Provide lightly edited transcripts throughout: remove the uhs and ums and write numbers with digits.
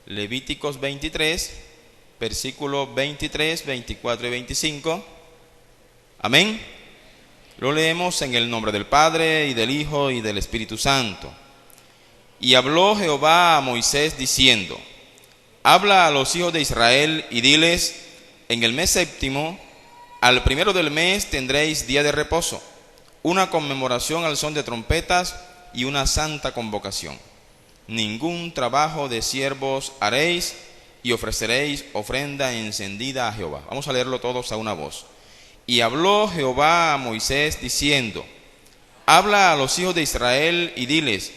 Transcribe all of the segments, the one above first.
Levíticos 23, versículos 23, 24 y 25. Amén. Lo leemos en el nombre del Padre, y del Hijo, y del Espíritu Santo. Y habló Jehová a Moisés diciendo: habla a los hijos de Israel y diles: en el mes séptimo, al primero del mes, tendréis día de reposo, una conmemoración al son de trompetas y una santa convocación. Ningún trabajo de siervos haréis, y ofreceréis ofrenda encendida a Jehová. Vamos a leerlo todos a una voz. Y habló Jehová a Moisés diciendo: habla a los hijos de Israel y diles: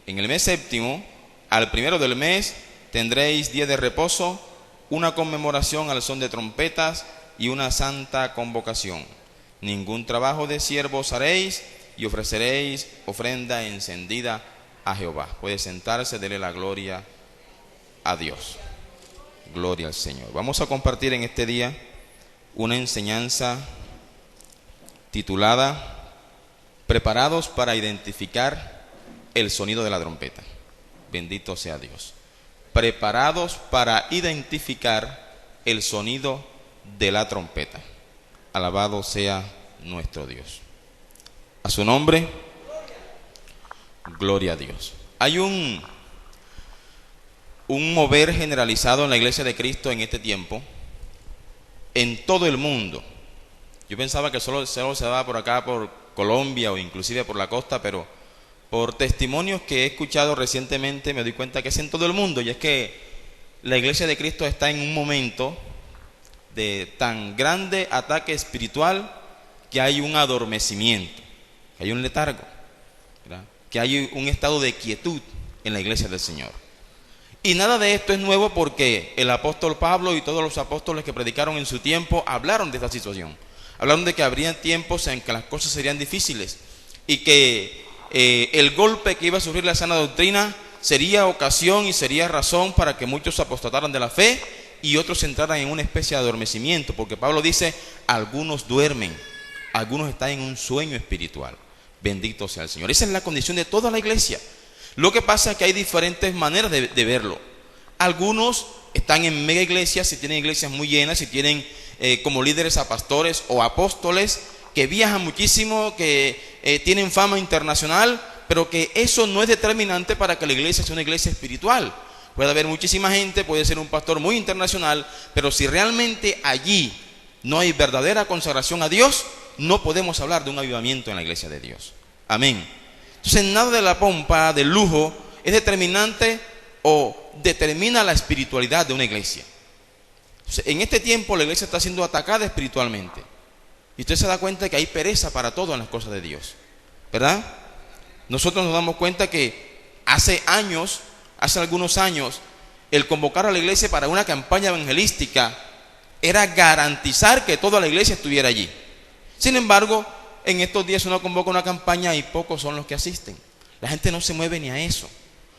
en el mes séptimo, al primero del mes, tendréis día de reposo, una conmemoración al son de trompetas y una santa convocación. Ningún trabajo de siervos haréis, y ofreceréis ofrenda encendida a Jehová. Puede sentarse, dele la gloria a Dios. Gloria al Señor. Vamos a compartir en este día una enseñanza titulada Preparados para identificar el sonido de la trompeta. Bendito sea Dios. Preparados para identificar el sonido de la trompeta. Alabado sea nuestro Dios. A su nombre, gloria a Dios. Hay un mover generalizado en la iglesia de Cristo en este tiempo, en todo el mundo. Yo pensaba que solo se daba por acá, por Colombia o inclusive por la costa, pero por testimonios que he escuchado recientemente me doy cuenta que es en todo el mundo. Y es que la iglesia de Cristo está en un momento de tan grande ataque espiritual que hay un adormecimiento, que hay un letargo, ¿verdad? Que hay un estado de quietud en la iglesia del Señor. Y nada de esto es nuevo, porque el apóstol Pablo y todos los apóstoles que predicaron en su tiempo hablaron de esta situación. Hablaron de que habría tiempos en que las cosas serían difíciles y que el golpe que iba a sufrir la sana doctrina sería ocasión y sería razón para que muchos apostataran de la fe y otros entraran en una especie de adormecimiento, porque Pablo dice: algunos duermen, algunos están en un sueño espiritual. Bendito sea el Señor. Esa es la condición de toda la iglesia. Lo que pasa es que hay diferentes maneras de verlo. Algunos están en mega iglesias, si tienen iglesias muy llenas, si tienen como líderes a pastores o apóstoles que viajan muchísimo, que tienen fama internacional, pero que eso no es determinante para que la iglesia sea una iglesia espiritual. Puede haber muchísima gente, puede ser un pastor muy internacional, pero si realmente allí no hay verdadera consagración a Dios, no podemos hablar de un avivamiento en la iglesia de Dios. Amén. Entonces, nada de la pompa, del lujo, es determinante o determina la espiritualidad de una iglesia. Entonces, en este tiempo la iglesia está siendo atacada espiritualmente. Y usted se da cuenta que hay pereza para todo en las cosas de Dios, ¿verdad? Nosotros nos damos cuenta que hace algunos años, el convocar a la iglesia para una campaña evangelística era garantizar que toda la iglesia estuviera allí. Sin embargo, en estos días uno convoca una campaña y pocos son los que asisten. La gente no se mueve ni a eso.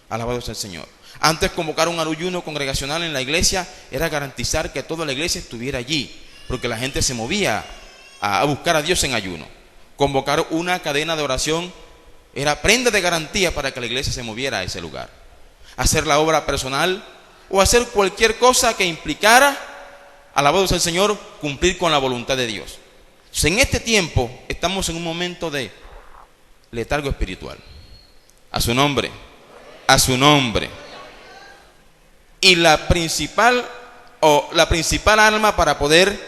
Alabado sea el Señor. Antes, convocar un ayuno congregacional en la iglesia era garantizar que toda la iglesia estuviera allí, porque la gente se movía a buscar a Dios en ayuno. Convocar una cadena de oración era prenda de garantía para que la iglesia se moviera a ese lugar. Hacer la obra personal o hacer cualquier cosa que implicara, alabado sea el Señor, cumplir con la voluntad de Dios. Entonces, en este tiempo estamos en un momento de letargo espiritual. A su nombre, a su nombre. Y la principal arma para poder,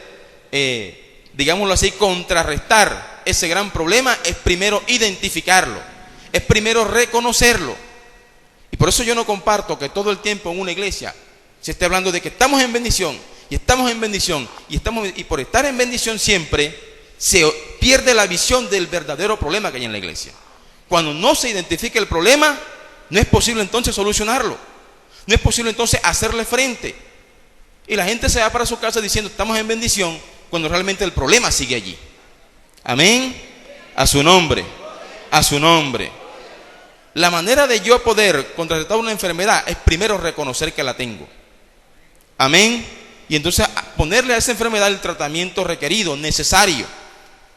digámoslo así, contrarrestar ese gran problema es primero identificarlo, es primero reconocerlo. Y por eso yo no comparto que todo el tiempo en una iglesia se esté hablando de que estamos en bendición, y estamos en bendición, y por estar en bendición siempre se pierde la visión del verdadero problema que hay en la iglesia. Cuando no se identifica el problema, no es posible entonces solucionarlo, no es posible entonces hacerle frente, y la gente se va para su casa diciendo estamos en bendición, cuando realmente el problema sigue allí. Amén. A su nombre, a su nombre. La manera de yo poder contrarrestar una enfermedad es primero reconocer que la tengo. Amén. Y entonces ponerle a esa enfermedad el tratamiento requerido, necesario.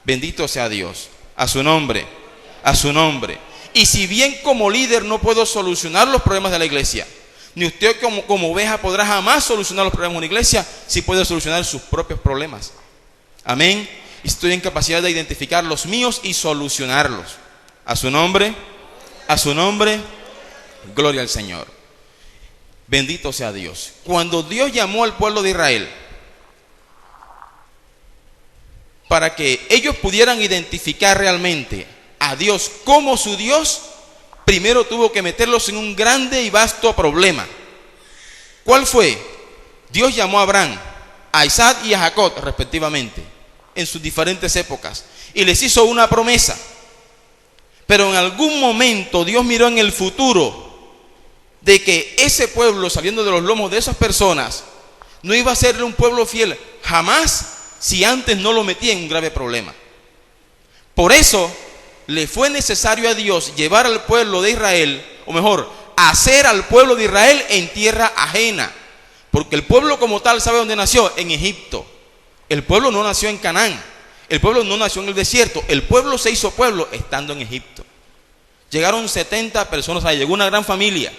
Bendito sea Dios. A su nombre, a su nombre. Y si bien como líder no puedo solucionar los problemas de la iglesia, Ni usted como oveja podrá jamás solucionar los problemas de una iglesia si puede solucionar sus propios problemas. Amén. Y estoy en capacidad de identificar los míos y solucionarlos. A su nombre, gloria al Señor. Bendito sea Dios. Cuando Dios llamó al pueblo de Israel para que ellos pudieran identificar realmente a Dios como su Dios, primero tuvo que meterlos en un grande y vasto problema. ¿Cuál fue? Dios llamó a Abraham, a Isaac y a Jacob respectivamente, en sus diferentes épocas, y les hizo una promesa. Pero en algún momento Dios miró en el futuro de que ese pueblo, saliendo de los lomos de esas personas, no iba a ser un pueblo fiel jamás si antes no lo metía en un grave problema. Por eso le fue necesario a Dios llevar al pueblo de Israel, o mejor, hacer al pueblo de Israel en tierra ajena. Porque el pueblo como tal, ¿sabe dónde nació? En Egipto. El pueblo no nació en Canaán. El pueblo no nació en el desierto. El pueblo se hizo pueblo estando en Egipto. Llegaron 70 personas, ahí llegó una gran familia.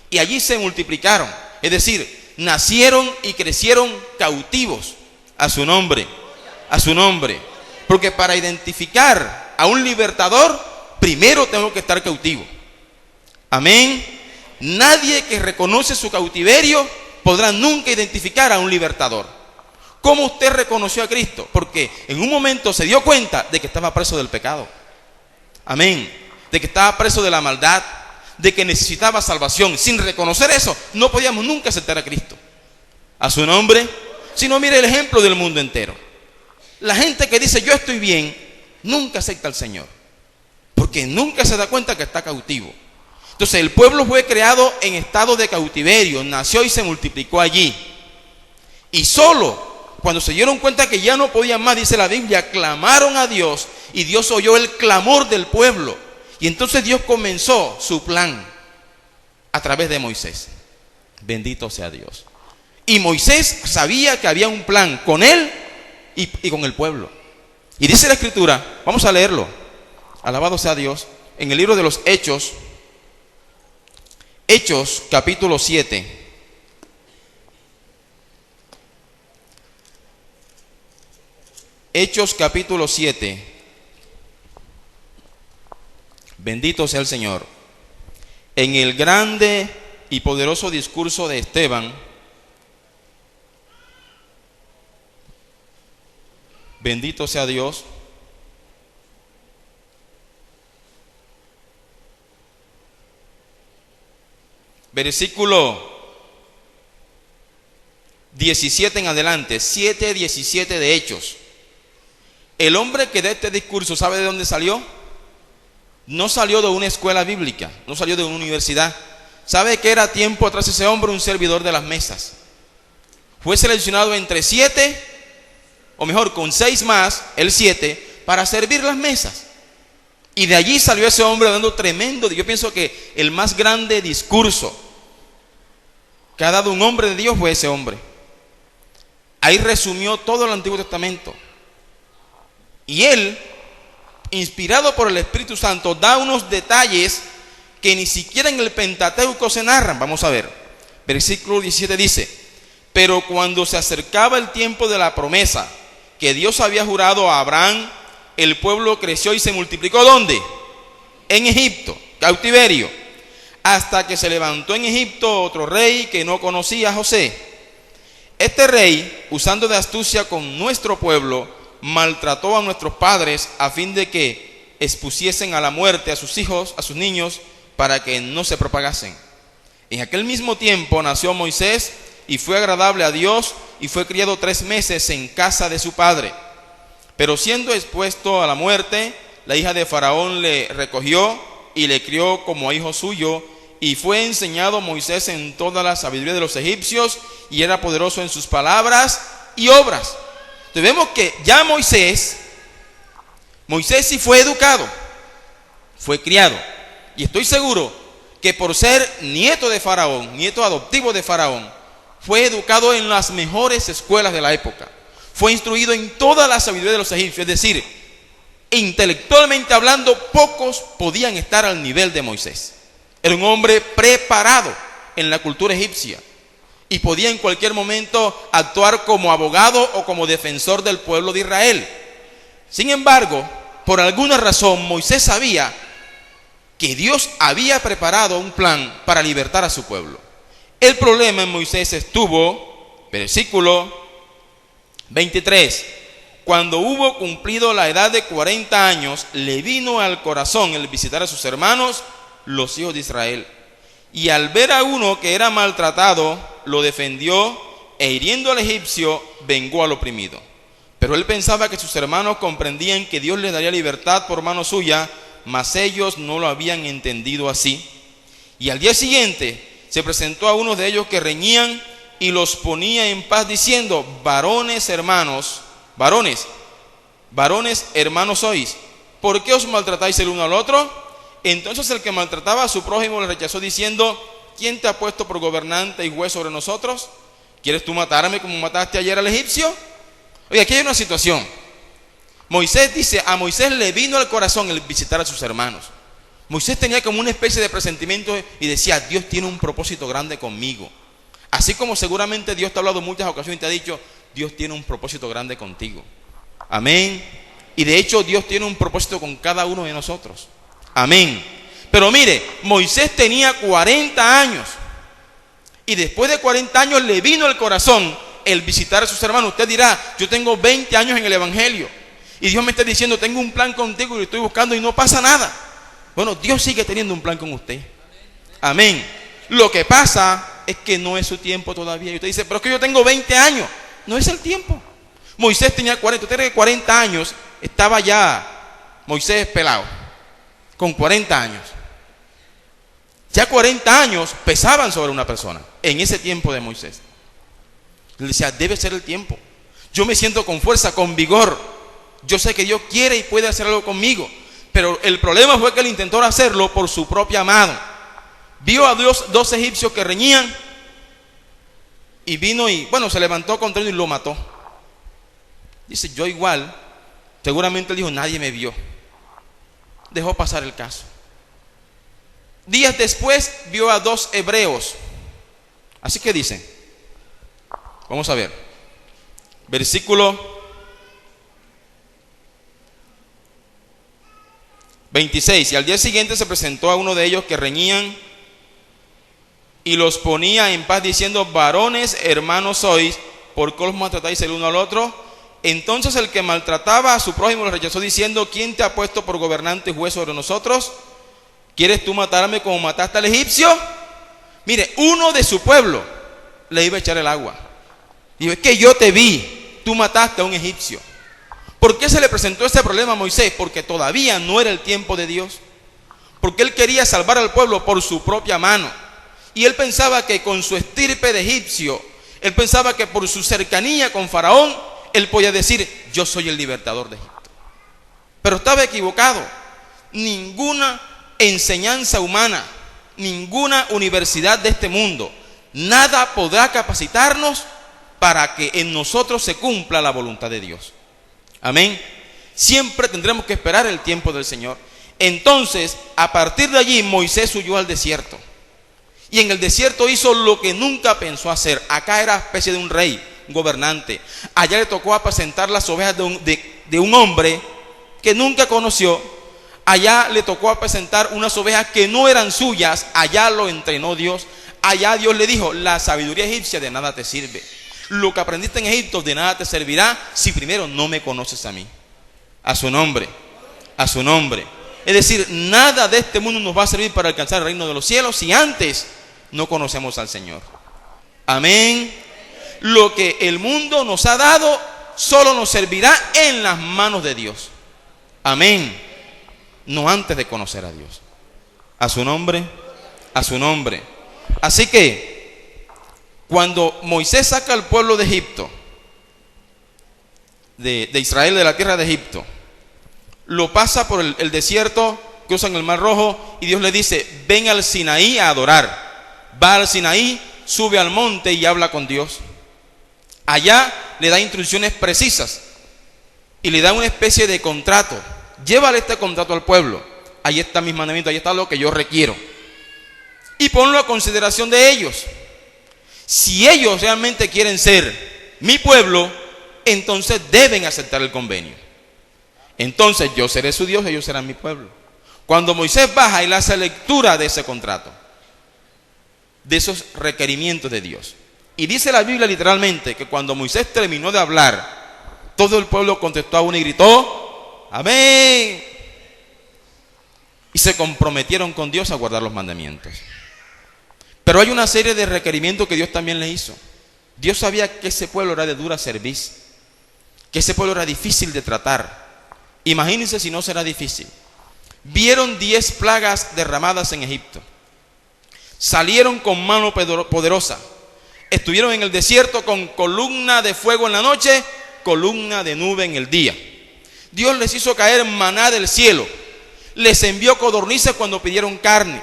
Y allí se multiplicaron. Es decir, nacieron y crecieron cautivos. A su nombre. Porque para identificar a un libertador, primero tengo que estar cautivo. Amén. Nadie que reconoce su cautiverio podrá nunca identificar a un libertador. ¿Cómo usted reconoció a Cristo? Porque en un momento se dio cuenta de que estaba preso del pecado. Amén. De que estaba preso de la maldad, de que necesitaba salvación. Sin reconocer eso, no podíamos nunca aceptar a Cristo. A su nombre. Si no, mire el ejemplo del mundo entero. La gente que dice yo estoy bien, nunca acepta al Señor, porque nunca se da cuenta que está cautivo. Entonces el pueblo fue creado en estado de cautiverio, nació y se multiplicó allí. Y solo cuando se dieron cuenta que ya no podían más, dice la Biblia, clamaron a Dios y Dios oyó el clamor del pueblo. Y entonces Dios comenzó su plan a través de Moisés. Bendito sea Dios. Y Moisés sabía que había un plan con él y con el pueblo. Y dice la Escritura, vamos a leerlo, alabado sea Dios, en el libro de los Hechos, capítulo 7. Hechos capítulo 7. Bendito sea el Señor. En el grande y poderoso discurso de Esteban, bendito sea Dios, versículo 17 en adelante, 7:17 de Hechos. El hombre que da este discurso, ¿sabe de dónde salió? No salió de una escuela bíblica, no salió de una universidad. ¿Sabe que era tiempo atrás ese hombre un servidor de las mesas? Fue seleccionado entre 7, o mejor, con 6 más, el 7, para servir las mesas. Y de allí salió ese hombre dando tremendo, yo pienso que el más grande discurso que ha dado un hombre de Dios fue ese hombre. Ahí resumió todo el Antiguo Testamento. Y él, inspirado por el Espíritu Santo, da unos detalles que ni siquiera en el Pentateuco se narran. Vamos a ver. Versículo 17 dice: pero cuando se acercaba el tiempo de la promesa que Dios había jurado a Abraham, el pueblo creció y se multiplicó. ¿Dónde? En Egipto, cautiverio. Hasta que se levantó en Egipto otro rey que no conocía a José. Este rey, usando de astucia con nuestro pueblo, maltrató a nuestros padres a fin de que expusiesen a la muerte a sus hijos, a sus niños, para que no se propagasen. En aquel mismo tiempo nació Moisés y fue agradable a Dios y fue criado 3 meses en casa de su padre. Pero siendo expuesto a la muerte, la hija de Faraón le recogió y le crió como hijo suyo, y fue enseñado Moisés en toda la sabiduría de los egipcios, y era poderoso en sus palabras y obras. Entonces vemos que ya Moisés sí fue educado, fue criado, y estoy seguro que por ser nieto de Faraón, nieto adoptivo de Faraón, fue educado en las mejores escuelas de la época. Fue instruido en toda la sabiduría de los egipcios. Es decir, intelectualmente hablando, pocos podían estar al nivel de Moisés. Era un hombre preparado en la cultura egipcia y podía en cualquier momento actuar como abogado o como defensor del pueblo de Israel. Sin embargo, por alguna razón Moisés sabía que Dios había preparado un plan para libertar a su pueblo. El problema en Moisés estuvo, versículo 23, cuando hubo cumplido la edad de 40 años, le vino al corazón el visitar a sus hermanos, los hijos de Israel. Y al ver a uno que era maltratado, lo defendió e hiriendo al egipcio, vengó al oprimido. Pero él pensaba que sus hermanos comprendían que Dios les daría libertad por mano suya, mas ellos no lo habían entendido así. Y al día siguiente se presentó a unos de ellos que reñían y los ponía en paz diciendo: varones hermanos sois, ¿por qué os maltratáis el uno al otro? Entonces el que maltrataba a su prójimo le rechazó diciendo: ¿quién te ha puesto por gobernante y juez sobre nosotros? ¿Quieres tú matarme como mataste ayer al egipcio? Oye, aquí hay una situación. Moisés dice, a Moisés le vino al corazón el visitar a sus hermanos. Moisés tenía como una especie de presentimiento y decía: Dios tiene un propósito grande conmigo. Así como seguramente Dios te ha hablado en muchas ocasiones y te ha dicho: Dios tiene un propósito grande contigo. Amén. Y de hecho Dios tiene un propósito con cada uno de nosotros. Amén. Pero mire, Moisés tenía 40 años. Y después de 40 años le vino al corazón el visitar a sus hermanos. Usted dirá: yo tengo 20 años en el evangelio y Dios me está diciendo: tengo un plan contigo y lo estoy buscando y no pasa nada. Bueno, Dios sigue teniendo un plan con usted. Amén. Lo que pasa es que no es su tiempo todavía. Y usted dice: pero es que yo tengo 20 años. No es el tiempo. Moisés tenía 40. Usted cree que 40 años estaba ya Moisés pelado. Con 40 años. Ya 40 años pesaban sobre una persona en ese tiempo de Moisés. Él decía: debe ser el tiempo. Yo me siento con fuerza, con vigor. Yo sé que Dios quiere y puede hacer algo conmigo. Pero el problema fue que él intentó hacerlo por su propia mano. Vio a dos egipcios que reñían y vino y, se levantó contra él y lo mató. Dice: yo igual. Seguramente él dijo: nadie me vio. Dejó pasar el caso. Días después vio a 2 hebreos. Así que dicen. Vamos a ver. Versículo 26. Y al día siguiente se presentó a uno de ellos que reñían y los ponía en paz diciendo: varones hermanos sois, ¿por qué os maltratáis el uno al otro? Entonces el que maltrataba a su prójimo lo rechazó diciendo: ¿quién te ha puesto por gobernante y juez sobre nosotros? ¿Quieres tú matarme como mataste al egipcio? Mire, uno de su pueblo le iba a echar el agua. Dijo: es que yo te vi, tú mataste a un egipcio. ¿Por qué se le presentó ese problema a Moisés? Porque todavía no era el tiempo de Dios. Porque él quería salvar al pueblo por su propia mano. Y él pensaba que con su estirpe de egipcio, él pensaba que por su cercanía con Faraón, él podía decir: yo soy el libertador de Egipto. Pero estaba equivocado. Ninguna enseñanza humana, ninguna universidad de este mundo, nada podrá capacitarnos para que en nosotros se cumpla la voluntad de Dios. Amén. Siempre tendremos que esperar el tiempo del Señor. Entonces, a partir de allí, Moisés huyó al desierto. Y en el desierto hizo lo que nunca pensó hacer. Acá era especie de un rey, un gobernante. Allá le tocó apacentar las ovejas de un hombre que nunca conoció. Allá le tocó apacentar unas ovejas que no eran suyas. Allá lo entrenó Dios. Allá Dios le dijo: la sabiduría egipcia de nada te sirve. Lo que aprendiste en Egipto de nada te servirá si primero no me conoces a mí. A su nombre. A su nombre. Es decir, nada de este mundo nos va a servir para alcanzar el reino de los cielos si antes no conocemos al Señor. Amén. Lo que el mundo nos ha dado solo nos servirá en las manos de Dios. Amén. No antes de conocer a Dios. A su nombre. A su nombre. Así que cuando Moisés saca al pueblo de Egipto, de Israel, de la tierra de Egipto, lo pasa por el desierto, cruzan el Mar Rojo y Dios le dice: ven al Sinaí a adorar. Va al Sinaí, sube al monte y habla con Dios. Allá le da instrucciones precisas y le da una especie de contrato. Llévale este contrato al pueblo. Ahí está mis mandamientos, ahí está lo que yo requiero. y ponlo a consideración de ellos. Si ellos realmente quieren ser mi pueblo, entonces deben aceptar el convenio. Entonces yo seré su Dios, ellos serán mi pueblo. Cuando Moisés baja y le hace lectura de ese contrato, de esos requerimientos de Dios, y dice la Biblia literalmente que cuando Moisés terminó de hablar, todo el pueblo contestó a una y gritó: amén. Y se comprometieron con Dios a guardar los mandamientos. Pero hay una serie de requerimientos que Dios también le hizo. Dios sabía que ese pueblo era de dura cerviz, que ese pueblo era difícil de tratar. Imagínense si no será difícil. Vieron 10 plagas derramadas en Egipto. Salieron con mano poderosa. Estuvieron en el desierto con columna de fuego en la noche, columna de nube en el día. Dios les hizo caer maná del cielo. Les envió codornices cuando pidieron carne.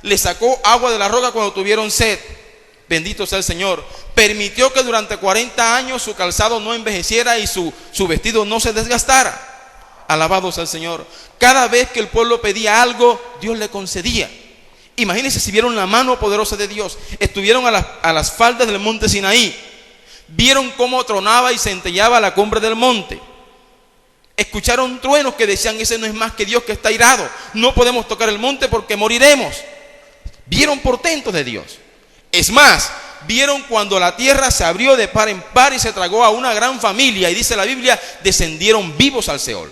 Les sacó agua de la roca cuando tuvieron sed. Bendito sea el Señor. Permitió que durante 40 años su calzado no envejeciera y su vestido no se desgastara. Alabado sea el Señor. Cada vez que el pueblo pedía algo, Dios le concedía. Imagínense si vieron la mano poderosa de Dios. Estuvieron a las faldas del monte Sinaí. Vieron cómo tronaba y centelleaba la cumbre del monte. Escucharon truenos que decían: ese no es más que Dios que está irado. No podemos tocar el monte porque moriremos. Vieron portentos de Dios. Es más, vieron cuando la tierra se abrió de par en par y se tragó a una gran familia. Y dice la Biblia: descendieron vivos al Seol.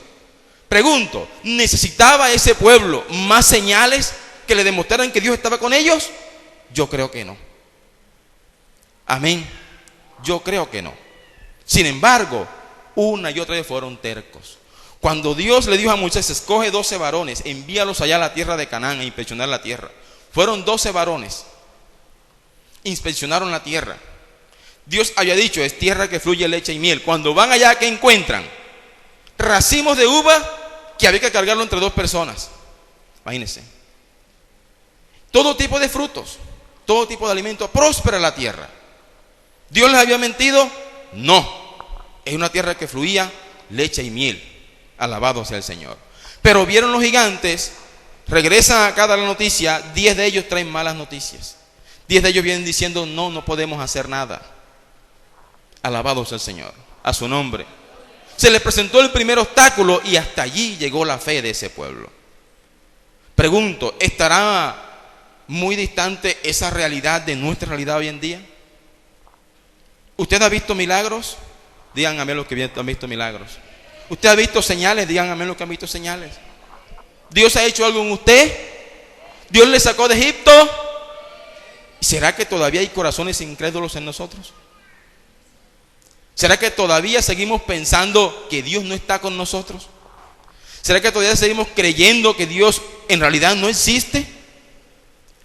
Pregunto, ¿necesitaba ese pueblo más señales que le demostraran que Dios estaba con ellos? Yo creo que no. Amén. Yo creo que no. Sin embargo, una y otra vez fueron tercos. Cuando Dios le dijo a Moisés: escoge 12 varones, envíalos allá a la tierra de Canaán a inspeccionar la tierra. Fueron 12 varones. Inspeccionaron la tierra. Dios había dicho: es tierra que fluye leche y miel. Cuando van allá, ¿qué encuentran? Racimos de uva que había que cargarlo entre 2 personas. Imagínense. Todo tipo de frutos, todo tipo de alimentos, próspera la tierra. ¿Dios les había mentido? No. Es una tierra que fluía leche y miel. Alabado sea el Señor. Pero vieron los gigantes. Regresan acá a dar la noticia. 10 de ellos traen malas noticias. 10 de ellos vienen diciendo: no podemos hacer nada. Alabado sea el Señor, a su nombre. Se les presentó el primer obstáculo y hasta allí llegó la fe de ese pueblo. Pregunto, ¿estará muy distante esa realidad de nuestra realidad hoy en día? ¿Usted ha visto milagros? Digan amén los que han visto milagros. ¿Usted ha visto señales? Digan amén los que han visto señales. ¿Dios ha hecho algo en usted? ¿Dios le sacó de Egipto? ¿Será que todavía hay corazones incrédulos en nosotros? ¿Será que todavía seguimos pensando que Dios no está con nosotros? ¿Será que todavía seguimos creyendo que Dios en realidad no existe?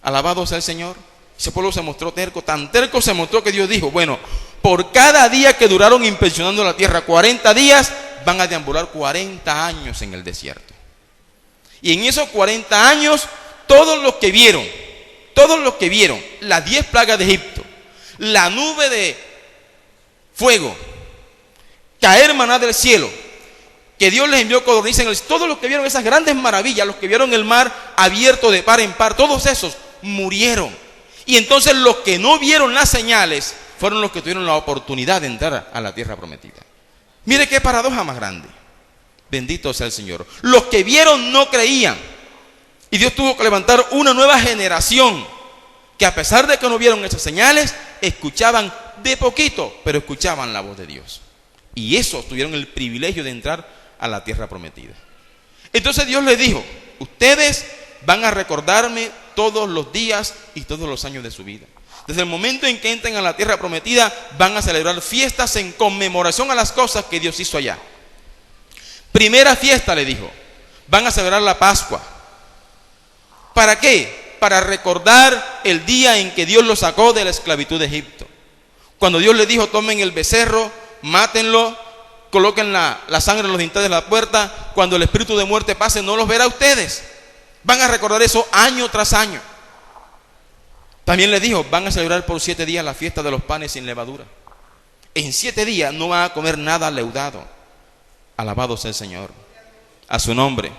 Alabado sea el Señor. Ese pueblo se mostró terco, tan terco se mostró que Dios dijo: bueno, por cada día que duraron inspeccionando la tierra, 40 días, van a deambular 40 años en el desierto. Y en esos 40 años, todos los que vieron las 10 plagas de Egipto, la nube de fuego, caer maná del cielo, que Dios les envió codornices en el cielo, todos los que vieron esas grandes maravillas, los que vieron el mar abierto de par en par, todos esos murieron. Y entonces los que no vieron las señales fueron los que tuvieron la oportunidad de entrar a la tierra prometida. Mire qué paradoja más grande. Bendito sea el Señor. Los que vieron no creían. Y Dios tuvo que levantar una nueva generación que, a pesar de que no vieron esas señales, escuchaban de poquito, pero escuchaban la voz de Dios. Y esos tuvieron el privilegio de entrar a la tierra prometida. Entonces Dios les dijo: ustedes van a recordarme todos los días y todos los años de su vida. Desde el momento en que entren a la tierra prometida, van a celebrar fiestas en conmemoración a las cosas que Dios hizo allá. Primera fiesta, le dijo: van a celebrar la Pascua. ¿Para qué? Para recordar el día en que Dios los sacó de la esclavitud de Egipto. Cuando Dios les dijo: tomen el becerro, mátenlo, coloquen la sangre en los dinteles de la puerta, cuando el espíritu de muerte pase no los verá a ustedes. Van a recordar eso año tras año. También les dijo: van a celebrar por 7 días la fiesta de los panes sin levadura. En 7 días no van a comer nada leudado. Alabado sea el Señor, a su nombre,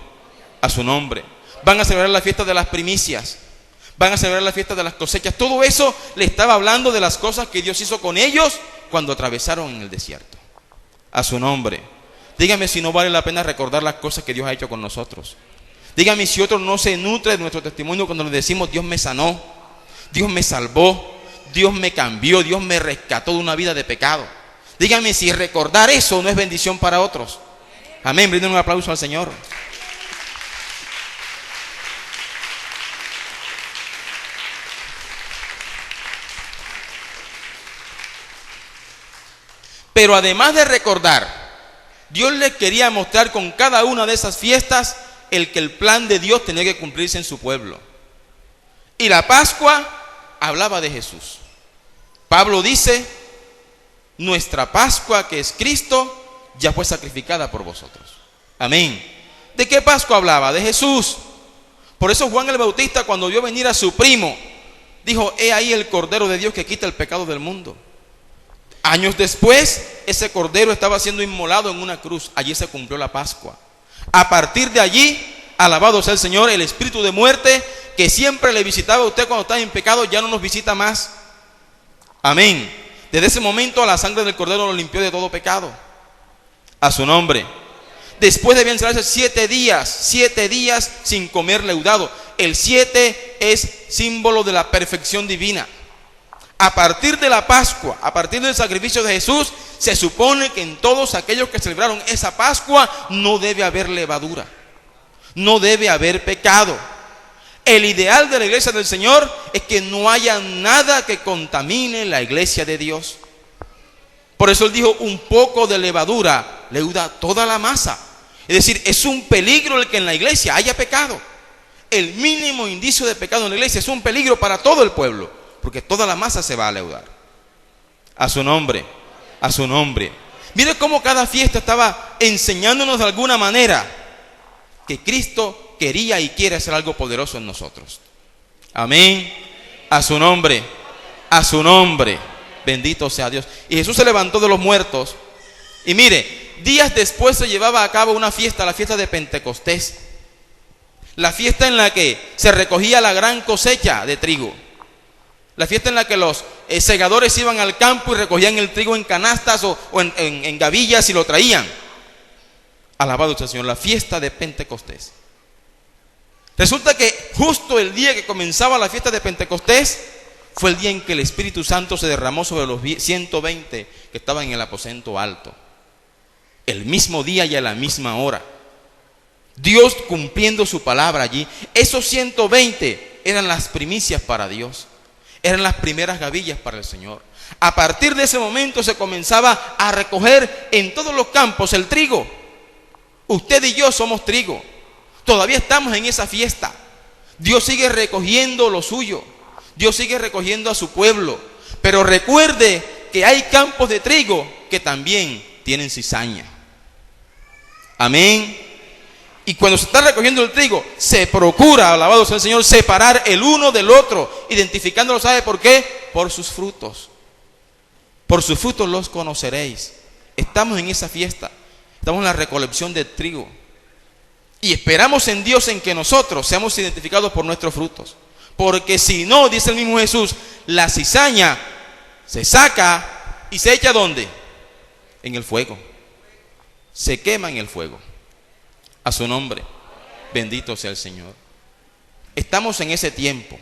a su nombre. Van a celebrar la fiesta de las primicias. Van a celebrar la fiesta de las cosechas. Todo eso le estaba hablando de las cosas que Dios hizo con ellos cuando atravesaron en el desierto. A su nombre. Dígame si no vale la pena recordar las cosas que Dios ha hecho con nosotros. Dígame si otro no se nutre de nuestro testimonio cuando le decimos: Dios me sanó, Dios me salvó, Dios me cambió, Dios me rescató de una vida de pecado. Dígame si recordar eso no es bendición para otros. Amén. Brinden un aplauso al Señor. Pero además de recordar, Dios les quería mostrar con cada una de esas fiestas que el plan de Dios tenía que cumplirse en su pueblo. Y la Pascua hablaba de Jesús. Pablo dice: nuestra Pascua, que es Cristo, ya fue sacrificada por vosotros. Amén. ¿De qué Pascua hablaba? De Jesús. Por eso Juan el Bautista, cuando vio venir a su primo, dijo: he ahí el Cordero de Dios que quita el pecado del mundo. Años después, ese cordero estaba siendo inmolado en una cruz. Allí se cumplió la Pascua. A partir de allí, alabado sea el Señor, el espíritu de muerte que siempre le visitaba a usted cuando estaba en pecado, ya no nos visita más. Amén. Desde ese momento, la sangre del cordero lo limpió de todo pecado. A su nombre. Después debían cerrarse 7 días sin comer leudado. El 7 es símbolo de la perfección divina. A partir de la Pascua, a partir del sacrificio de Jesús, se supone que en todos aquellos que celebraron esa Pascua no debe haber levadura, no debe haber pecado. El ideal de la iglesia del Señor es que no haya nada que contamine la iglesia de Dios. Por eso Él dijo: un poco de levadura leuda toda la masa. Es decir, es un peligro el que en la iglesia haya pecado. El mínimo indicio de pecado en la iglesia es un peligro para todo el pueblo, porque toda la masa se va a leudar. A su nombre, a su nombre. Mire cómo cada fiesta estaba enseñándonos de alguna manera que Cristo quería y quiere hacer algo poderoso en nosotros. Amén. A su nombre, a su nombre. Bendito sea Dios. Y Jesús se levantó de los muertos. Y mire, días después se llevaba a cabo una fiesta, la fiesta de Pentecostés. La fiesta en la que se recogía la gran cosecha de trigo. La fiesta en la que los segadores iban al campo y recogían el trigo en canastas o en gavillas y lo traían. Alabado sea el Señor, la fiesta de Pentecostés. Resulta que justo el día que comenzaba la fiesta de Pentecostés fue el día en que el Espíritu Santo se derramó sobre los 120 que estaban en el aposento alto. El mismo día y a la misma hora. Dios cumpliendo su palabra allí. Esos 120 eran las primicias para Dios. Eran las primeras gavillas para el Señor. A partir de ese momento se comenzaba a recoger en todos los campos el trigo. Usted y yo somos trigo. Todavía estamos en esa fiesta. Dios sigue recogiendo lo suyo. Dios sigue recogiendo a su pueblo. Pero recuerde que hay campos de trigo que también tienen cizaña. Amén. Y cuando se está recogiendo el trigo, se procura, alabado sea el Señor, separar el uno del otro, identificándolo. ¿Sabe por qué? Por sus frutos. Por sus frutos los conoceréis. Estamos en esa fiesta. Estamos en la recolección del trigo. Y esperamos en Dios en que nosotros seamos identificados por nuestros frutos. Porque si no, dice el mismo Jesús, la cizaña se saca y se echa ¿dónde? En el fuego. Se quema en el fuego. A su nombre. Bendito sea el Señor. Estamos en ese tiempo.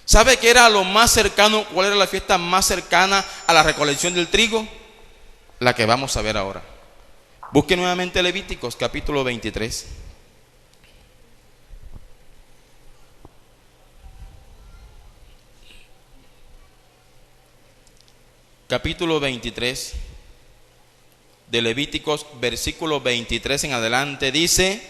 ¿Sabe qué era lo más cercano? ¿Cuál era la fiesta más cercana a la recolección del trigo? La que vamos a ver ahora. Busque nuevamente Levíticos capítulo 23. Capítulo 23 de Levíticos, versículo 23 en adelante, dice: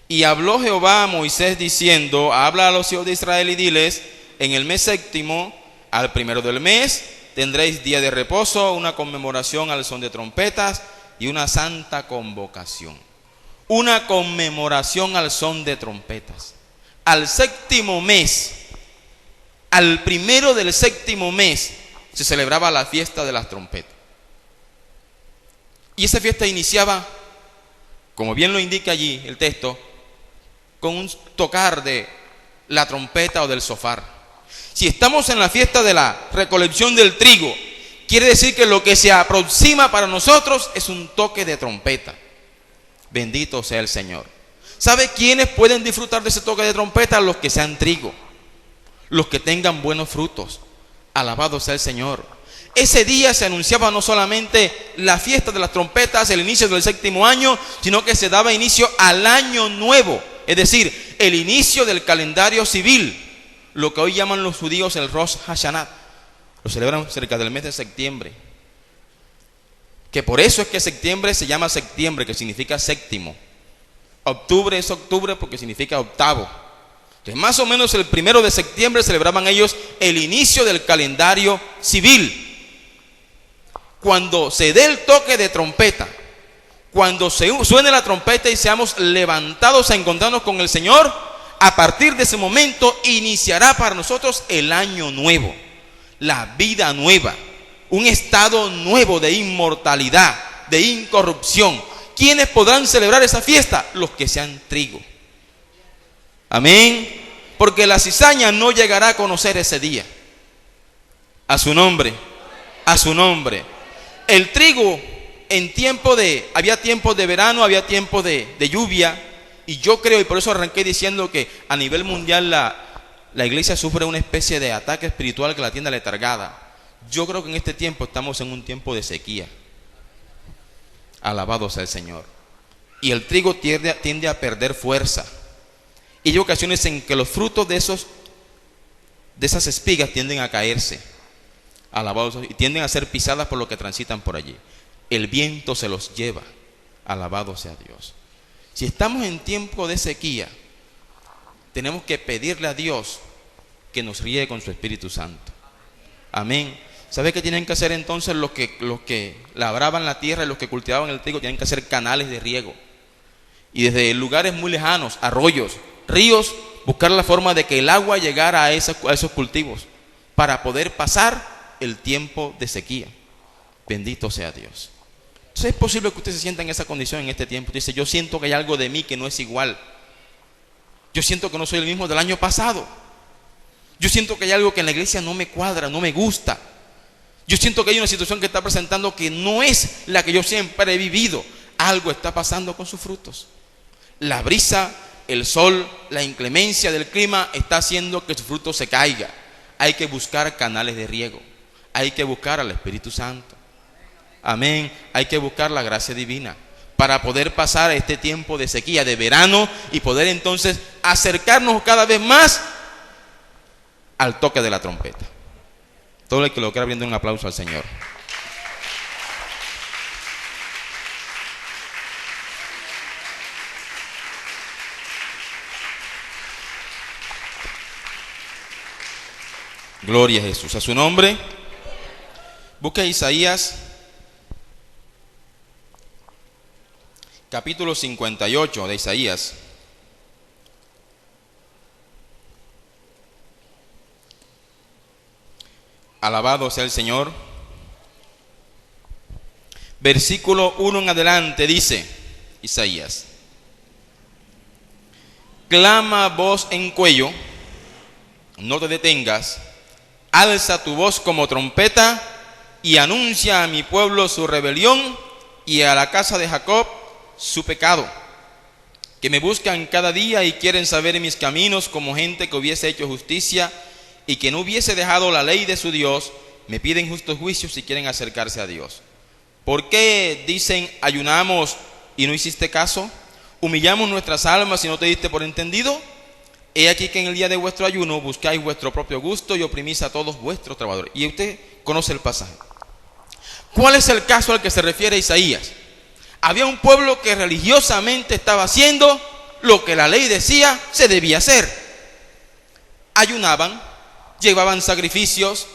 y habló Jehová a Moisés diciendo: habla a los hijos de Israel y diles: en el mes séptimo, al primero del mes, tendréis día de reposo, una conmemoración al son de trompetas y una santa convocación. Una conmemoración al son de trompetas. Al séptimo mes, al primero del séptimo mes, se celebraba la fiesta de las trompetas. Y esa fiesta iniciaba, como bien lo indica allí el texto, con un tocar de la trompeta o del shofar. Si estamos en la fiesta de la recolección del trigo, quiere decir que lo que se aproxima para nosotros es un toque de trompeta. Bendito sea el Señor. ¿Sabe quiénes pueden disfrutar de ese toque de trompeta? Los que sean trigo, los que tengan buenos frutos. Alabado sea el Señor. Ese día se anunciaba no solamente la fiesta de las trompetas, el inicio del 7º año, sino que se daba inicio al año nuevo, es decir, el inicio del calendario civil, lo que hoy llaman los judíos el Rosh Hashanah. Lo celebran cerca del mes de septiembre, que por eso es que septiembre se llama septiembre, que significa séptimo. Octubre es octubre porque significa octavo. Entonces, más o menos el 1 de septiembre celebraban ellos el inicio del calendario civil. Cuando se dé el toque de trompeta, cuando suene la trompeta y seamos levantados a encontrarnos con el Señor, a partir de ese momento iniciará para nosotros el año nuevo, la vida nueva, un estado nuevo de inmortalidad, de incorrupción. ¿Quiénes podrán celebrar esa fiesta? Los que sean trigo. Amén. Porque la cizaña no llegará a conocer ese día. A su nombre, a su nombre. El trigo había tiempos de verano, había tiempos de lluvia, y yo creo, y por eso arranqué diciendo que a nivel mundial la iglesia sufre una especie de ataque espiritual que la tiene letargada. Yo creo que en este tiempo estamos en un tiempo de sequía. Alabado sea el Señor. Y el trigo tiende a perder fuerza. Y hay ocasiones en que los frutos de esas espigas tienden a caerse. Alabados, y tienden a ser pisadas por los que transitan por allí. El viento se los lleva. Alabado sea Dios. Si estamos en tiempo de sequía, tenemos que pedirle a Dios que nos riegue con su Espíritu Santo. Amén. ¿Sabe qué tienen que hacer entonces los que labraban la tierra y los que cultivaban el trigo? Tienen que hacer canales de riego. Y desde lugares muy lejanos, arroyos, ríos, buscar la forma de que el agua llegara a esos cultivos para poder pasar el tiempo de sequía. Bendito sea Dios. Entonces es posible que usted se sienta en esa condición en este tiempo. Dice, yo siento que hay algo de mí que no es igual. Yo siento que no soy el mismo del año pasado. Yo siento que hay algo que en la iglesia no me cuadra, no me gusta. Yo siento que hay una situación que está presentando que no es la que yo siempre he vivido. Algo está pasando con sus frutos. La brisa, el sol, la inclemencia del clima está haciendo que su fruto se caiga. Hay que buscar canales de riego. Hay que buscar al Espíritu Santo. Amén. Hay que buscar la gracia divina para poder pasar este tiempo de sequía, de verano, y poder entonces acercarnos cada vez más al toque de la trompeta. Todo el que lo quiera, brinde un aplauso al Señor. Gloria a Jesús. A su nombre. Busca Isaías capítulo 58 de Isaías. Alabado sea el Señor. Versículo 1 en adelante dice Isaías: clama voz en cuello, no te detengas, alza tu voz como trompeta y anuncia a mi pueblo su rebelión y a la casa de Jacob su pecado, que me buscan cada día y quieren saber mis caminos, como gente que hubiese hecho justicia y que no hubiese dejado la ley de su Dios. Me piden justos juicios y quieren acercarse a Dios. ¿Por qué dicen ayunamos y no hiciste caso? ¿Humillamos nuestras almas y no te diste por entendido? He aquí que en el día de vuestro ayuno buscáis vuestro propio gusto y oprimís a todos vuestros trabajadores. Y usted conoce el pasaje. ¿Cuál es el caso al que se refiere Isaías? Había un pueblo que religiosamente estaba haciendo lo que la ley decía se debía hacer. Ayunaban, llevaban sacrificios,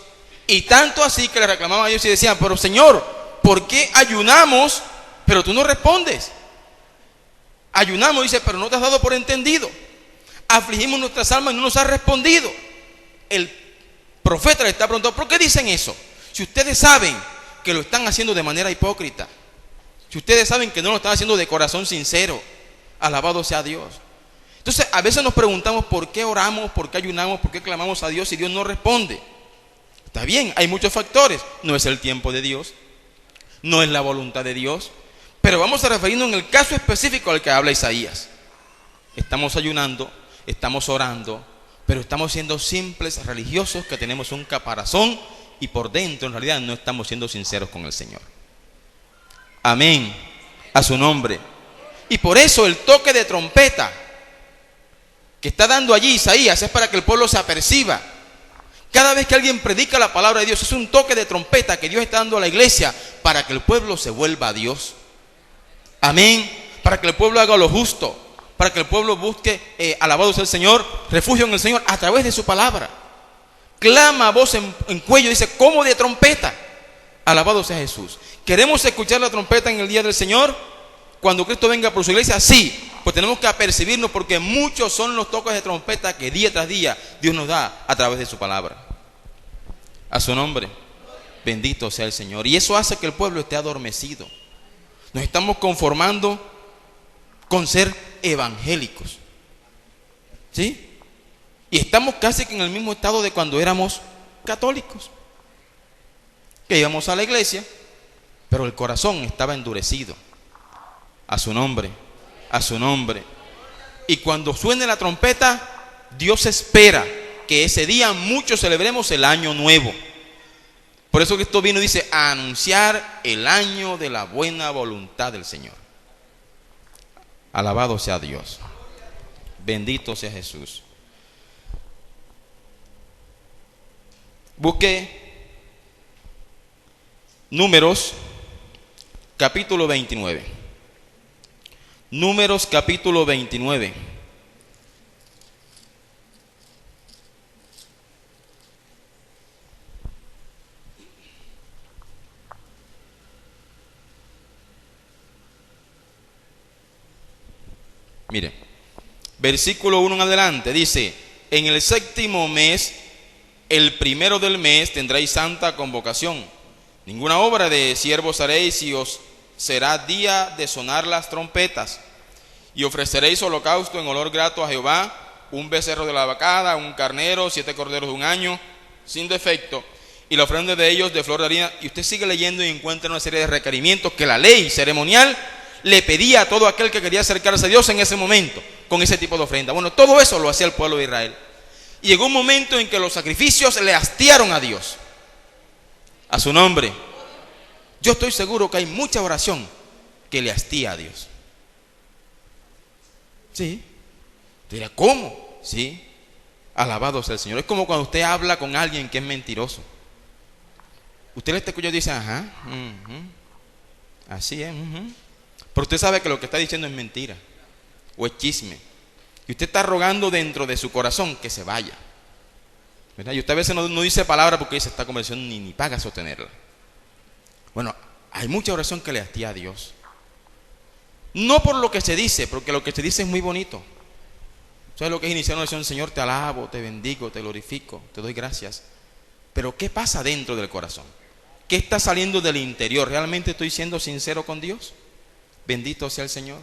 y tanto así que le reclamaban a Dios y decían: pero Señor, ¿por qué ayunamos pero tú no respondes? Ayunamos, dice, pero no te has dado por entendido. Afligimos nuestras almas y no nos has respondido. El profeta le está preguntando: ¿por qué dicen eso? Si ustedes saben que lo están haciendo de manera hipócrita, si ustedes saben que no lo están haciendo de corazón sincero. Alabado sea Dios. Entonces, a veces nos preguntamos por qué oramos, por qué ayunamos, por qué clamamos a Dios y Dios no responde. Está bien, hay muchos factores. No es el tiempo de Dios, no es la voluntad de Dios, pero vamos a referirnos en el caso específico al que habla Isaías. Estamos ayunando, estamos orando, pero estamos siendo simples religiosos que tenemos un caparazón y por dentro en realidad no estamos siendo sinceros con el Señor. Amén, a su nombre. Y por eso el toque de trompeta que está dando allí Isaías es para que el pueblo se aperciba. Cada vez que alguien predica la palabra de Dios es un toque de trompeta que Dios está dando a la iglesia para que el pueblo se vuelva a Dios. Amén. Para que el pueblo haga lo justo, para que el pueblo busque, alabado sea el Señor, refugio en el Señor a través de su palabra. Clama a voz en cuello, dice, como de trompeta. Alabado sea Jesús. ¿Queremos escuchar la trompeta en el día del Señor? Cuando Cristo venga por su iglesia, sí. Pues tenemos que apercibirnos porque muchos son los toques de trompeta que día tras día Dios nos da a través de su palabra. A su nombre, bendito sea el Señor. Y eso hace que el pueblo esté adormecido. Nos estamos conformando con ser evangélicos, ¿sí? Y estamos casi que en el mismo estado de cuando éramos católicos, que íbamos a la iglesia, pero el corazón estaba endurecido. A su nombre, a su nombre. Y cuando suene la trompeta, Dios espera que ese día muchos celebremos el año nuevo. Por eso Cristo vino y dice, a anunciar el año de la buena voluntad del Señor. Alabado sea Dios. Bendito sea Jesús. Busque Números capítulo 29. Números capítulo 29. Mire, versículo 1 en adelante dice, en el 7º mes, el primero del mes, tendréis santa convocación. Ninguna obra de siervos haréis y os será día de sonar las trompetas. Y ofreceréis holocausto en olor grato a Jehová, un becerro de la vacada, un carnero, 7 corderos de un año, sin defecto, y la ofrenda de ellos de flor de harina. Y usted sigue leyendo y encuentra una serie de requerimientos que la ley ceremonial le pedía a todo aquel que quería acercarse a Dios en ese momento, con ese tipo de ofrenda. Bueno, todo eso lo hacía el pueblo de Israel. Y llegó un momento en que los sacrificios le hastiaron a Dios. A su nombre. Yo estoy seguro que hay mucha oración que le hastía a Dios. Sí. Dirá, ¿cómo? Sí. Alabado sea el Señor. Es como cuando usted habla con alguien que es mentiroso. Usted le está escuchando y dice, ajá, así es, pero usted sabe que lo que está diciendo es mentira o es chisme. Y usted está rogando dentro de su corazón que se vaya, ¿verdad? Y usted a veces no dice palabra porque dice, esta conversación ni paga sostenerla. Bueno, hay mucha oración que le hastía a Dios. No por lo que se dice, porque lo que se dice es muy bonito. ¿Sabes lo que es iniciar una oración? Señor, te alabo, te bendigo, te glorifico, te doy gracias. Pero ¿qué pasa dentro del corazón? ¿Qué está saliendo del interior? ¿Realmente estoy siendo sincero con Dios? Bendito sea el Señor.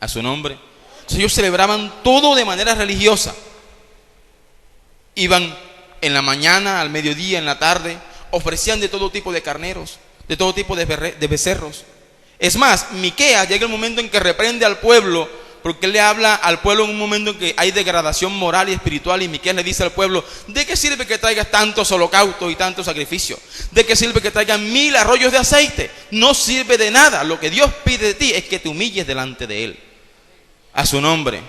A su nombre. Entonces ellos celebraban todo de manera religiosa. Iban en la mañana, al mediodía, en la tarde. Ofrecían de todo tipo de carneros, de todo tipo de becerros. Es más, Miqueas llega el momento en que reprende al pueblo, porque él le habla al pueblo en un momento en que hay degradación moral y espiritual, y Miqueas le dice al pueblo, ¿de qué sirve que traigas tantos holocaustos y tantos sacrificios? ¿De qué sirve que traigas 1000 arroyos de aceite? No sirve de nada. Lo que Dios pide de ti es que te humilles delante de Él. A su nombre,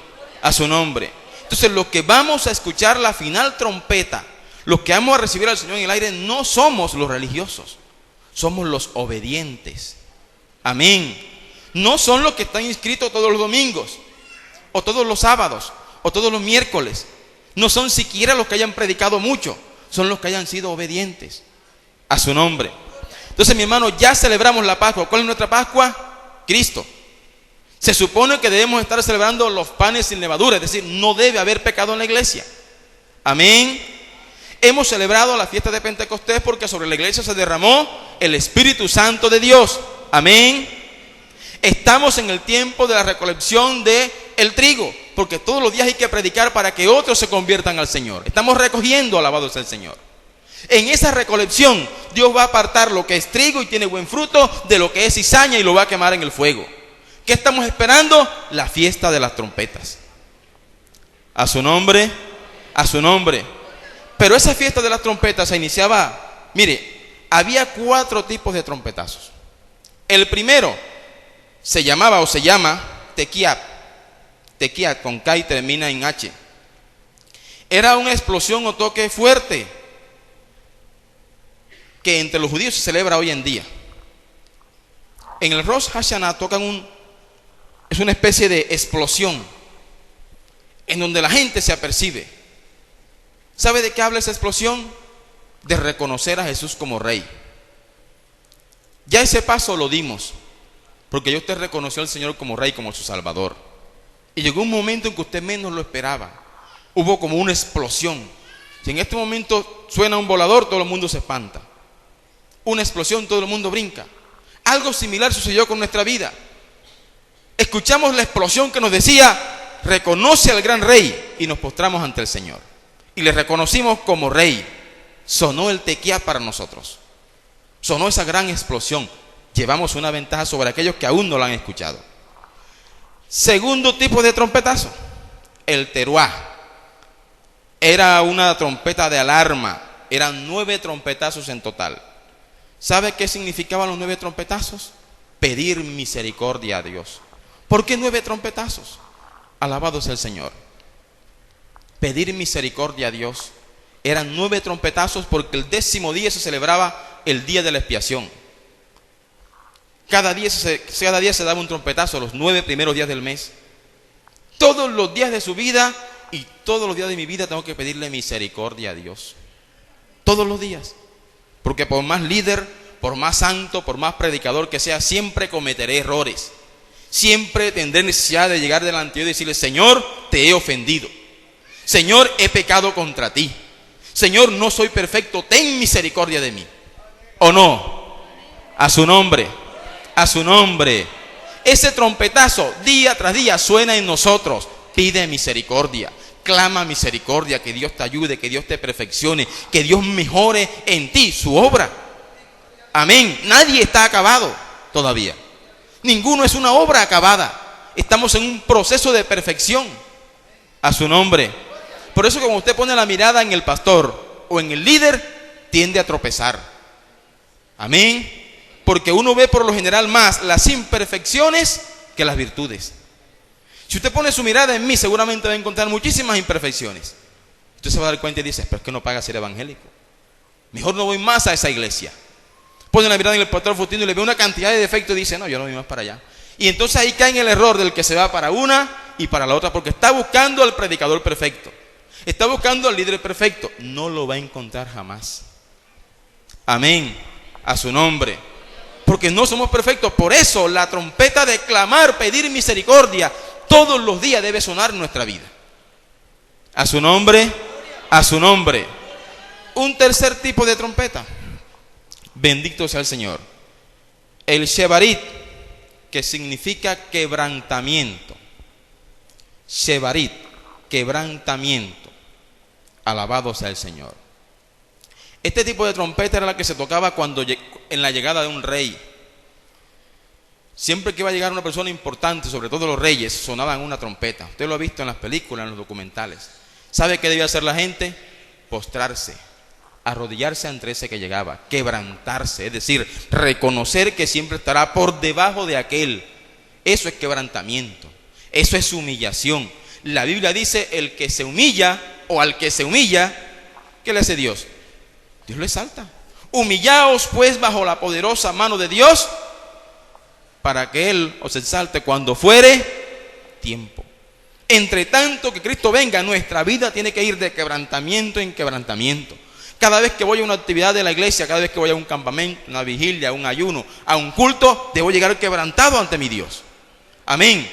a su nombre. Entonces los que vamos a escuchar la final trompeta, los que vamos a recibir al Señor en el aire, no somos los religiosos, somos los obedientes. Amén. No son los que están inscritos todos los domingos, o todos los sábados, o todos los miércoles. No son siquiera los que hayan predicado mucho, son los que hayan sido obedientes a su nombre. Entonces, mi hermano, ya celebramos la Pascua. ¿Cuál es nuestra Pascua? Cristo. Se supone que debemos estar celebrando los panes sin levadura, es decir, no debe haber pecado en la iglesia. Amén. Hemos celebrado la fiesta de Pentecostés porque sobre la iglesia se derramó el Espíritu Santo de Dios. Amén. Estamos en el tiempo de la recolección del trigo, Porque todos los días hay que predicar para que otros se conviertan al Señor. Estamos recogiendo, alabado sea el Señor. En esa recolección, Dios va a apartar lo que es trigo y tiene buen fruto de lo que es cizaña y lo va a quemar en el fuego. ¿Qué estamos esperando? La fiesta de las trompetas. A su nombre, a su nombre. Pero esa fiesta de las trompetas se iniciaba, mire, había 4 tipos de trompetazos. El primero se llamaba o se llama tequiat. Tequiat con K y termina en H. Era una explosión o toque fuerte que entre los judíos se celebra hoy en día. En el Rosh Hashanah tocan es una especie de explosión en donde la gente se apercibe. ¿Sabe de qué habla esa explosión? De reconocer a Jesús como Rey. Ya ese paso lo dimos, porque ya usted reconoció al Señor como Rey, como su Salvador. Y llegó un momento en que usted menos lo esperaba. Hubo como una explosión. Si en este momento suena un volador, todo el mundo se espanta. Una explosión, todo el mundo brinca. Algo similar sucedió con nuestra vida. Escuchamos la explosión que nos decía, reconoce al gran Rey, y nos postramos ante el Señor. Y le reconocimos como Rey. Sonó el tequiat para nosotros. Sonó esa gran explosión. Llevamos una ventaja sobre aquellos que aún no la han escuchado. Segundo tipo de trompetazo, el teruá. Era una trompeta de alarma. Eran 9 trompetazos en total. ¿Sabe qué significaban los 9 trompetazos? Pedir misericordia a Dios. ¿Por qué 9 trompetazos? Alabado sea el Señor. Pedir misericordia a Dios. Eran 9 trompetazos porque el 10º día se celebraba el día de la expiación. Cada día se daba un trompetazo los 9 primeros días del mes. Todos los días de su vida y todos los días de mi vida tengo que pedirle misericordia a Dios. Todos los días. Porque por más líder, por más santo, por más predicador que sea, siempre cometeré errores. Siempre tendré necesidad de llegar delante de Dios y decirle, Señor, te he ofendido. Señor, he pecado contra ti. Señor, no soy perfecto, ten misericordia de mí. ¿O no? A su nombre. A su nombre. Ese trompetazo día tras día suena en nosotros. Pide misericordia, clama misericordia, que Dios te ayude, que Dios te perfeccione, que Dios mejore en ti su obra. Amén. Nadie está acabado todavía. Ninguno es una obra acabada. Estamos en un proceso de perfección. A su nombre. Por eso cuando usted pone la mirada en el pastor o en el líder, tiende a tropezar. Amén. Porque uno ve por lo general más las imperfecciones que las virtudes. Si usted pone su mirada en mí, seguramente va a encontrar muchísimas imperfecciones. Usted se va a dar cuenta y dice, pero es que no paga ser evangélico. Mejor no voy más a esa iglesia. Pone la mirada en el pastor Faustino y le ve una cantidad de defectos y dice, no, yo no voy más para allá. Y entonces ahí cae en el error del que se va para una y para la otra, porque está buscando al predicador perfecto. Está buscando al líder perfecto. No lo va a encontrar jamás. Amén. A su nombre. Porque no somos perfectos. Por eso la trompeta de clamar, pedir misericordia, todos los días debe sonar en nuestra vida. A su nombre. A su nombre. Un tercer tipo de trompeta. Bendito sea el Señor. El Shebarit, que significa quebrantamiento. Shebarit, quebrantamiento. Alabado sea el Señor. Este tipo de trompeta era la que se tocaba en la llegada de un rey. Siempre que iba a llegar una persona importante, sobre todo los reyes, sonaban una trompeta. Usted lo ha visto en las películas, en los documentales. ¿Sabe qué debía hacer la gente? Postrarse, arrodillarse ante ese que llegaba, quebrantarse, es decir, reconocer que siempre estará por debajo de aquel. Eso es quebrantamiento, eso es humillación. La Biblia dice, el que se humilla o al que se humilla, ¿qué le hace Dios? Dios lo exalta. Humillaos pues bajo la poderosa mano de Dios, para que Él os exalte cuando fuere tiempo. Entre tanto que Cristo venga, nuestra vida tiene que ir de quebrantamiento en quebrantamiento. Cada vez que voy a una actividad de la iglesia, cada vez que voy a un campamento, una vigilia, un ayuno, a un culto, debo llegar quebrantado ante mi Dios. Amén.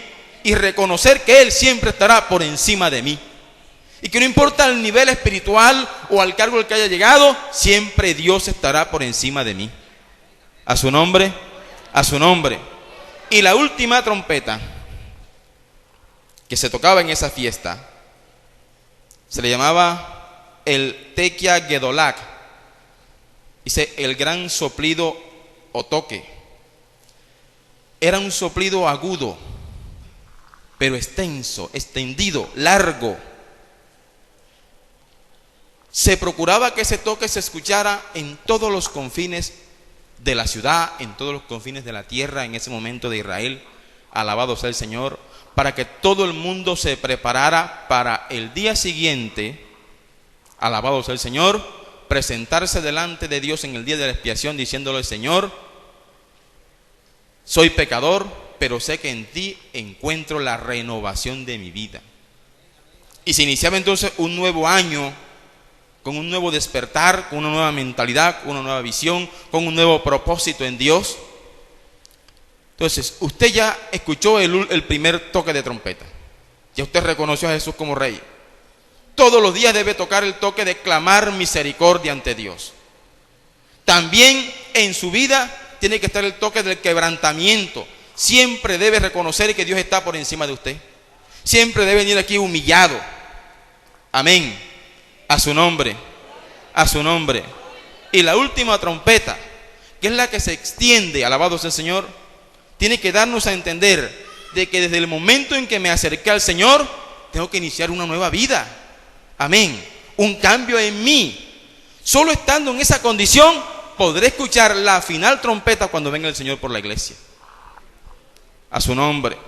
Y reconocer que Él siempre estará por encima de mí. Y que no importa el nivel espiritual o al cargo al que haya llegado, siempre Dios estará por encima de mí. A su nombre, a su nombre. Y la última trompeta que se tocaba en esa fiesta se le llamaba el Tequia Gedolak. Dice el gran soplido o toque. Era un soplido agudo, pero extenso, extendido, largo. Se procuraba que ese toque se escuchara en todos los confines de la ciudad, en todos los confines de la tierra, en ese momento de Israel. Alabado sea el Señor, para que todo el mundo se preparara para el día siguiente, alabado sea el Señor, presentarse delante de Dios en el día de la expiación, diciéndole: Señor, soy pecador, pero sé que en ti encuentro la renovación de mi vida. Y se iniciaba entonces un nuevo año, con un nuevo despertar, con una nueva mentalidad, con una nueva visión, con un nuevo propósito en Dios. Entonces, usted ya escuchó el primer toque de trompeta. Ya usted reconoció a Jesús como Rey. Todos los días debe tocar el toque de clamar misericordia ante Dios. También en su vida tiene que estar el toque del quebrantamiento. Siempre debe reconocer que Dios está por encima de usted. Siempre debe venir aquí humillado. Amén. A su nombre. A su nombre. Y la última trompeta, que es la que se extiende, alabado sea el Señor, tiene que darnos a entender de que desde el momento en que me acerqué al Señor, tengo que iniciar una nueva vida. Amén. Un cambio en mí. Solo estando en esa condición podré escuchar la final trompeta cuando venga el Señor por la iglesia. A su nombre.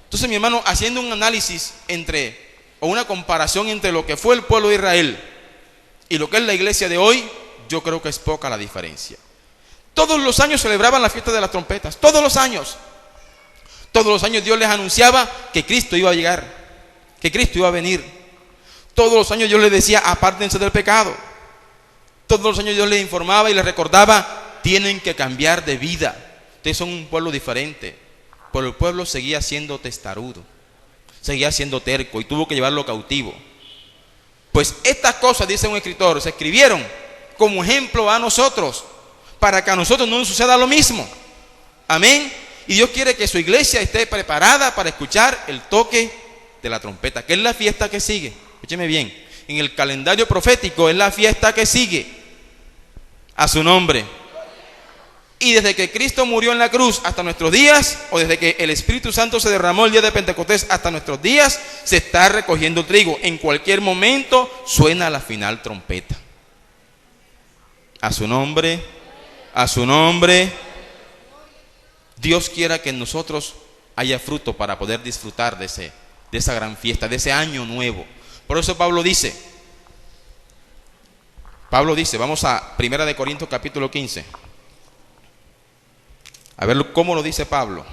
Entonces, mi hermano, haciendo un análisis o una comparación entre lo que fue el pueblo de Israel y lo que es la iglesia de hoy, yo creo que es poca la diferencia. Todos los años celebraban la fiesta de las trompetas, todos los años. Todos los años Dios les anunciaba que Cristo iba a llegar, que Cristo iba a venir. Todos los años Dios les decía: apártense del pecado. Todos los años Dios les informaba y les recordaba: tienen que cambiar de vida. Ustedes son un pueblo diferente. Pero el pueblo seguía siendo testarudo, seguía siendo terco y tuvo que llevarlo cautivo. Pues estas cosas, dice un escritor, se escribieron como ejemplo a nosotros, para que a nosotros no nos suceda lo mismo. Amén. Y Dios quiere que su iglesia esté preparada para escuchar el toque de la trompeta, que es la fiesta que sigue. Escúcheme bien, en el calendario profético es la fiesta que sigue. A su nombre. Y desde que Cristo murió en la cruz hasta nuestros días, o desde que el Espíritu Santo se derramó el día de Pentecostés hasta nuestros días, se está recogiendo trigo. En cualquier momento suena la final trompeta. A su nombre. A su nombre. Dios quiera que en nosotros haya fruto para poder disfrutar de esa gran fiesta, de ese año nuevo. Por eso Pablo dice, vamos a 1 Corintios capítulo 15. A ver cómo lo dice Pablo.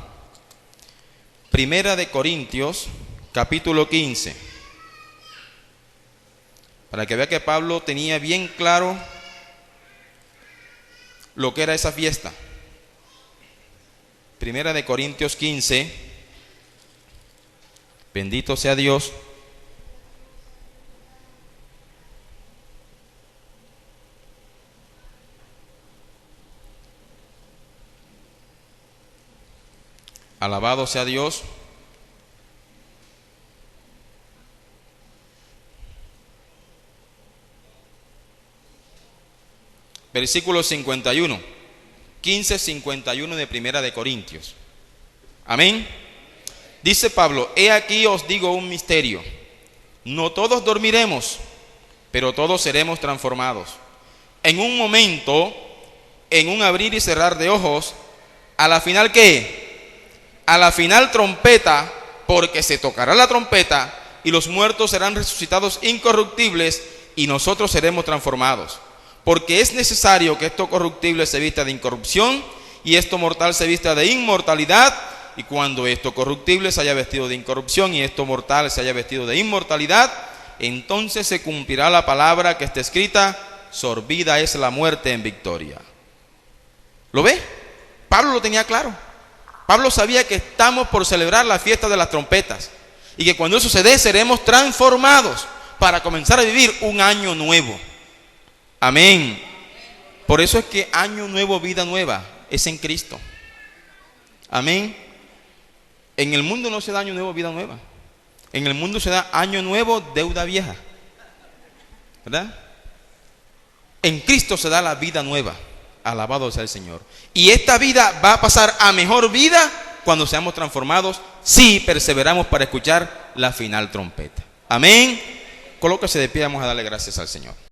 1 Corintios capítulo 15. Para que vea que Pablo tenía bien claro lo que era esa fiesta. 1 Corintios 15. Bendito sea Dios. Alabado sea Dios. Versículo 51. 15:51 de 1 Corintios. Amén. Dice Pablo: he aquí os digo un misterio. No todos dormiremos, pero todos seremos transformados. En un momento, en un abrir y cerrar de ojos, a la final ¿qué? A la final trompeta, porque se tocará la trompeta y los muertos serán resucitados incorruptibles y nosotros seremos transformados. Porque es necesario que esto corruptible se vista de incorrupción y esto mortal se vista de inmortalidad. Y cuando esto corruptible se haya vestido de incorrupción y esto mortal se haya vestido de inmortalidad, entonces se cumplirá la palabra que está escrita: sorbida es la muerte en victoria. ¿Lo ve? Pablo lo tenía claro. Pablo sabía que estamos por celebrar la fiesta de las trompetas y que cuando eso se dé seremos transformados para comenzar a vivir un año nuevo. Amén. Por eso es que año nuevo, vida nueva es en Cristo. Amén. En el mundo no se da año nuevo, vida nueva. En el mundo se da año nuevo, deuda vieja, ¿verdad? En Cristo se da la vida nueva. Alabado sea el Señor. Y esta vida va a pasar a mejor vida cuando seamos transformados, si perseveramos para escuchar la final trompeta. Amén. Colóquese de pie, vamos a darle gracias al Señor.